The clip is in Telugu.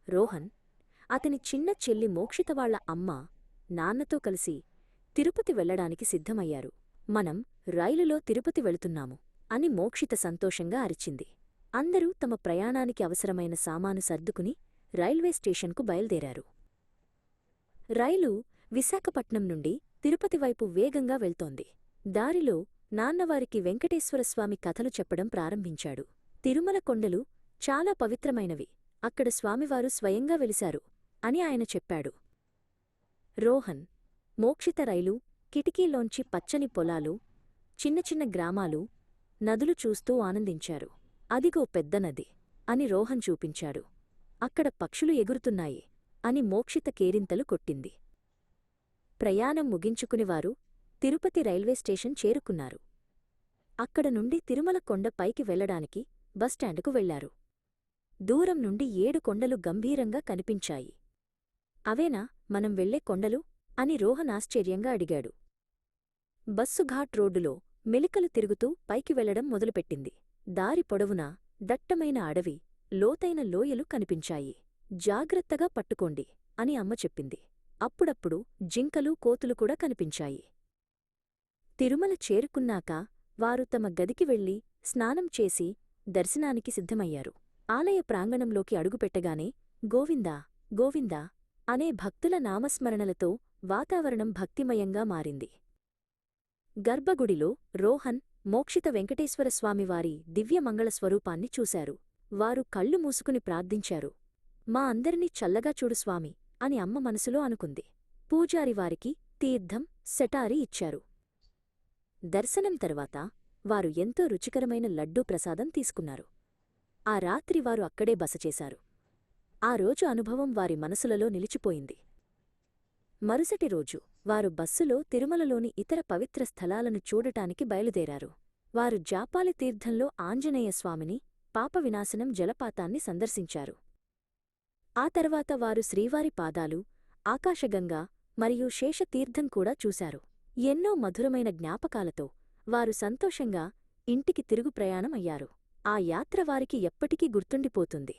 రోహన్, అతని చిన్న చెల్లి మోక్షిత వాళ్ల అమ్మ, నాన్నతో కలిసి తిరుపతి వెళ్లడానికి సిద్ధమయ్యారు. మనం రైలులో తిరుపతి వెళుతున్నాము అని మోక్షిత సంతోషంగా అరిచింది. అందరూ తమ ప్రయాణానికి అవసరమైన సామాను సర్దుకుని రైల్వే స్టేషన్కు బయల్దేరారు. రైలు విశాఖపట్నం నుండి తిరుపతివైపు వేగంగా వెళ్తోంది. దారిలో నాన్నవారికి వెంకటేశ్వరస్వామి కథలు చెప్పడం ప్రారంభించాడు. తిరుమల కొండలు చాలా పవిత్రమైనవి, అక్కడ స్వామివారు స్వయంగా వెలిశారు అని ఆయన చెప్పాడు. రోహన్, మోక్షిత రైలు కిటికీలోంచి పచ్చని పొలాలు, చిన్న చిన్న గ్రామాలు, నదులు చూస్తూ ఆనందించారు. అదిగో పెద్ద నది అని రోహన్ చూపించాడు. అక్కడ పక్షులు ఎగురుతున్నాయి అని మోక్షిత కేరింతలు కొట్టింది. ప్రయాణం ముగించుకునివారు తిరుపతి రైల్వే స్టేషన్ చేరుకున్నారు. అక్కడ నుండి తిరుమల కొండ పైకి వెళ్లడానికి బస్టాండుకు వెళ్లారు. దూరం నుండి 7 కొండలు గంభీరంగా కనిపించాయి. అవేనా మనం వెళ్లే కొండలు అని రోహన్ ఆశ్చర్యంగా అడిగాడు. బస్సు ఘాట్ రోడ్డులో మెలికలు తిరుగుతూ పైకి వెళ్లడం మొదలుపెట్టింది. దారి పొడవునా దట్టమైన అడవి, లోతైన లోయలు కనిపించాయి. జాగ్రత్తగా పట్టుకోండి అని అమ్మ చెప్పింది. అప్పుడప్పుడు జింకలు, కోతులు కూడా కనిపించాయి. తిరుమల చేరుకున్నాక వారు తమ గదికి వెళ్లి స్నానం చేసి దర్శనానికి సిద్ధమయ్యారు. ఆలయ ప్రాంగణంలోకి అడుగుపెట్టగానే గోవిందా గోవిందా అనే భక్తుల నామస్మరణలతో వాతావరణం భక్తిమయంగా మారింది. గర్భగుడిలో రోహన్, మోక్షిత వెంకటేశ్వరస్వామివారి దివ్యమంగళ స్వరూపాన్ని చూశారు. వారు కళ్ళు మూసుకుని ప్రార్థించారు. మా అందరినీ చల్లగా చూడు స్వామి అని అమ్మ మనసులో అనుకుంది. పూజారివారికి తీర్థం, సెటారి ఇచ్చారు. దర్శనం తర్వాత వారు ఎంతో రుచికరమైన లడ్డూ ప్రసాదం తీసుకున్నారు. ఆ రాత్రి వారు అక్కడే బస చేశారు. ఆ రోజు అనుభవం వారి మనసులలో నిలిచిపోయింది. మరుసటి రోజు వారు బస్సులో తిరుమలలోని ఇతర పవిత్ర స్థలాలను చూడటానికి బయలుదేరారు. వారు జాపాలి తీర్థంలో ఆంజనేయస్వామిని, పాప వినాశనం జలపాతాన్ని సందర్శించారు. ఆ తర్వాత వారు శ్రీవారి పాదాలు, ఆకాశగంగా మరియు శేషతీర్థం కూడా చూశారు. ఎన్నో మధురమైన జ్ఞాపకాలతో వారు సంతోషంగా ఇంటికి తిరుగు ప్రయాణం అయ్యారు. ఆ యాత్ర వారికి ఎప్పటికీ గుర్తుండిపోతుంది.